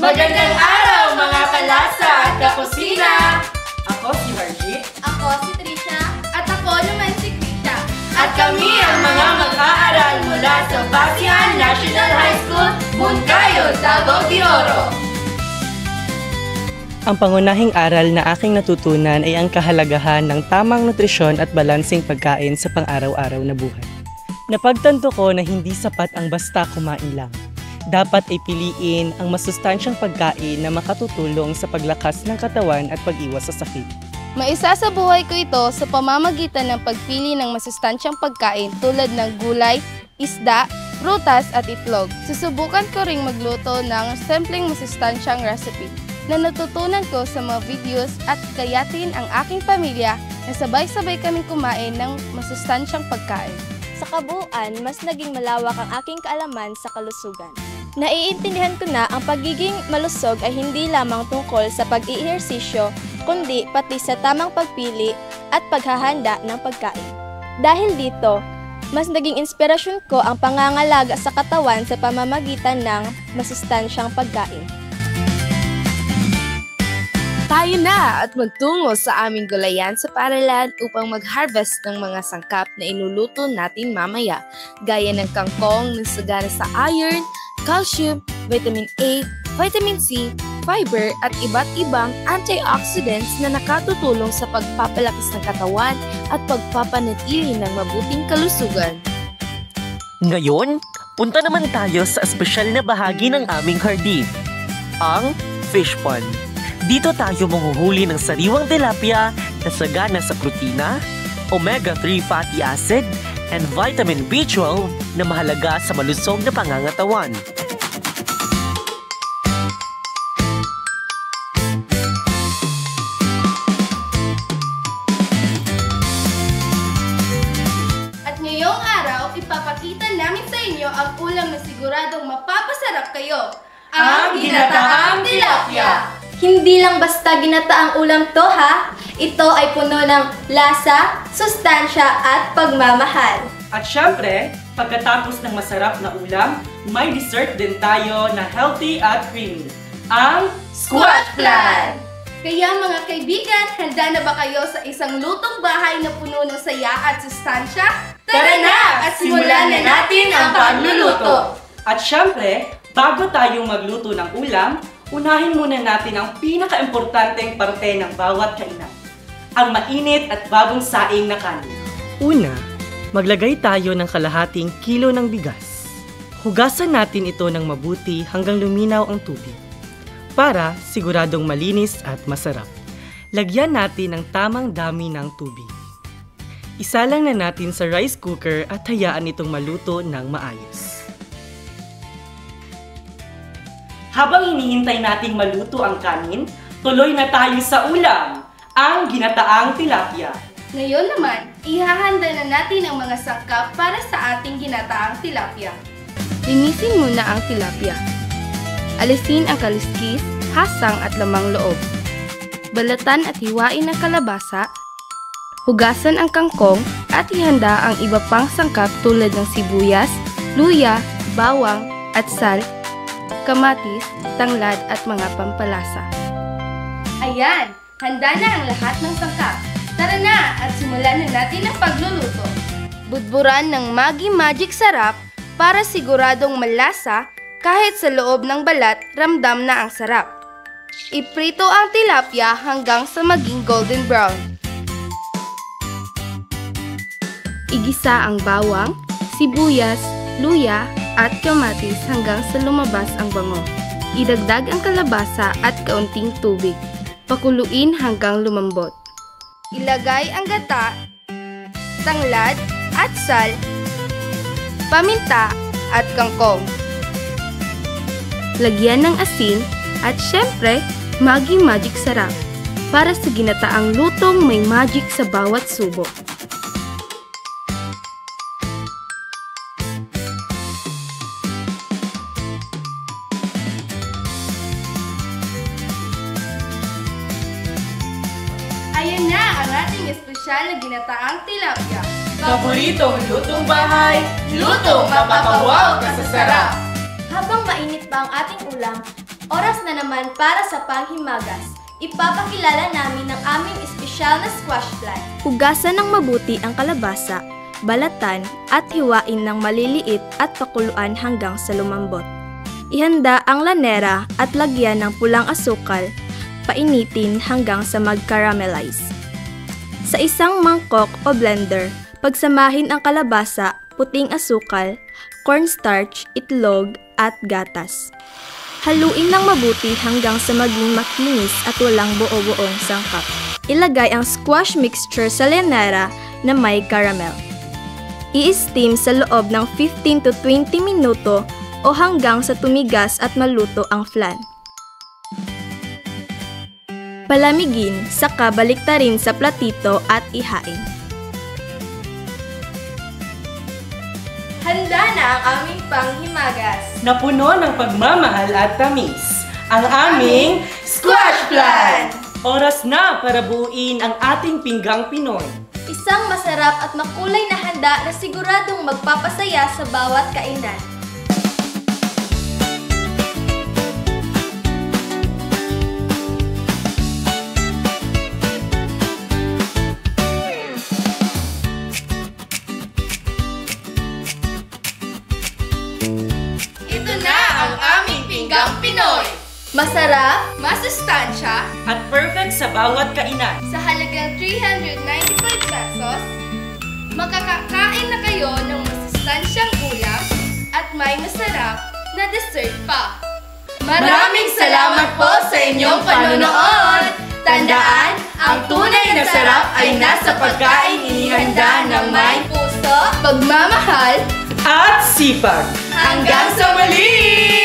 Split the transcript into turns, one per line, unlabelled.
Magandang araw mga kalasa at kakusina! Ako si Harjit.
Ako si Trisha. At ako naman si Krisha.
At kami ang mga mag-aaral mula sa Basihan National High School, Moncayo, Davao de Oro.
Ang pangunahing aral na aking natutunan ay ang kahalagahan ng tamang nutrisyon at balansing pagkain sa pang-araw-araw na buhay. Napagtanto ko na hindi sapat ang basta kumain lang. Dapat ay piliin ang masustansyang pagkain na makatutulong sa paglakas ng katawan at pag-iwas sa sakit.
Maisasabuhay ko ito sa pamamagitan ng pagpili ng masustansyang pagkain tulad ng gulay, isda, prutas at itlog. Susubukan ko ring magluto ng simpleng masustansyang recipe na natutunan ko sa mga videos at kayatin ang aking pamilya na sabay-sabay kaming kumain ng masustansyang pagkain.
Sa kabuuan, mas naging malawak ang aking kaalaman sa kalusugan. Naiintindihan ko na ang pagiging malusog ay hindi lamang tungkol sa pag-iihersisyo, kundi pati sa tamang pagpili at paghahanda ng pagkain. Dahil dito, mas naging inspirasyon ko ang pangangalaga sa katawan sa pamamagitan ng masustansyang pagkain.
Tayo na at magtungo sa aming gulayan sa paaralan upang mag-harvest ng mga sangkap na inuluto natin mamaya, gaya ng kangkong na sagana sa iron, calcium, vitamin A, vitamin C, fiber at iba't ibang antioxidants na nakatutulong sa pagpapalakas ng katawan at pagpapanatili ng mabuting kalusugan.
Ngayon, punta naman tayo sa espesyal na bahagi ng aming hardin, ang fish pond. Dito tayo manghuhuli ng sariwang tilapia na sagana sa protina, omega-3 fatty acid, and vitamin B12 na mahalaga sa malusog na pangangatawan.
At ngayong araw, ipapakita namin sa inyo ang ulam na siguradong mapapasarap kayo.
Ang ginataang tilapia!
Hindi lang basta ginataang ulam to ha, ito ay puno ng lasa, sustansya at pagmamahal.
At syempre, pagkatapos ng masarap na ulam, may dessert din tayo na healthy at creamy. Ang
Squash Plan!
Kaya mga kaibigan, handa na ba kayo sa isang lutong bahay na puno ng saya at sustansya?
Tara na at simulan na natin ang pagluluto!
At syempre, bago tayong magluto ng ulam, unahin muna natin ang pinaka-importanteng parte ng bawat kainan, ang mainit at bagong saing na kanin. Una, maglagay tayo ng kalahating kilo ng bigas. Hugasan natin ito ng mabuti hanggang luminaw ang tubig, para siguradong malinis at masarap. Lagyan natin ng tamang dami ng tubig. Isalang na natin sa rice cooker at hayaan itong maluto ng maayos. Habang hinihintay nating maluto ang kanin, tuloy na tayo sa ulam, ang ginataang tilapia.
Ngayon naman, ihahanda na natin ang mga sangkap para sa ating ginataang tilapia. Linisin muna ang tilapia. Alisin ang kaliskis, hasang at lamang loob. Balatan at hiwain ang kalabasa. Hugasan ang kangkong at ihanda ang iba pang sangkap tulad ng sibuyas, luya, bawang at sal, kamatis, tanglad at mga pampalasa. Ayan! Handa na ang lahat ng sangkap. Tara na at simulan na natin ang pagluluto. Budburan ng Maggi Magic Sarap para siguradong malasa kahit sa loob ng balat ramdam na ang sarap. Iprito ang tilapia hanggang sa maging golden brown. Igisa ang bawang, sibuyas, luya, at kamatis hanggang sa lumabas ang bango. Idagdag ang kalabasa at kaunting tubig. Pakuluin hanggang lumambot. Ilagay ang gata, tanglad at sal, paminta at kangkong. Lagyan ng asin at syempre, Maggi Magic Sarap para sa ginataang lutong may magic sa bawat subok. Ayan na ang ating espesyal na ginataang tilapia.
Paboritong lutong bahay, lutong mapapawaw ka sa sarap!
Habang mainit pa ang ating ulam, Oras na naman para sa panghimagas. Ipapakilala namin ang aming espesyal na squash plant. Hugasan ng mabuti ang kalabasa, balatan at hiwain ng maliliit at pakuluan hanggang sa lumambot. Ihanda ang lanera at lagyan ng pulang asukal, painitin hanggang sa mag-caramelize. Sa isang mangkok o blender, pagsamahin ang kalabasa, puting asukal, cornstarch, itlog at gatas. Haluin ng mabuti hanggang sa maging makinis at walang buo-buong sangkap. Ilagay ang squash mixture sa lanera na may caramel. I-steam sa loob ng 15 to 20 minuto o hanggang sa tumigas at maluto ang flan. Palamigin, saka baliktarin sa platito at ihain.
Handa na ang aming panghimagas.
Na puno ng pagmamahal at tamis. Ang aming Squash Plant! Oras na para buuin ang ating pinggang Pinoy.
Isang masarap at makulay na handa na siguradong magpapasaya sa bawat kainan.
Ito na ang aming pinggang Pinoy.
Masarap,
Masustansya,
At perfect sa bawat kainan.
sa halagang 395 pesos, makakakain na kayo ng masustansyang ulam at may masarap na dessert pa. Maraming salamat po sa inyong panonood! Tandaan, ang tunay na sarap ay nasa pagkain inihanda ng may
puso,
pagmamahal.
At sipag!
Hanggang sa muli!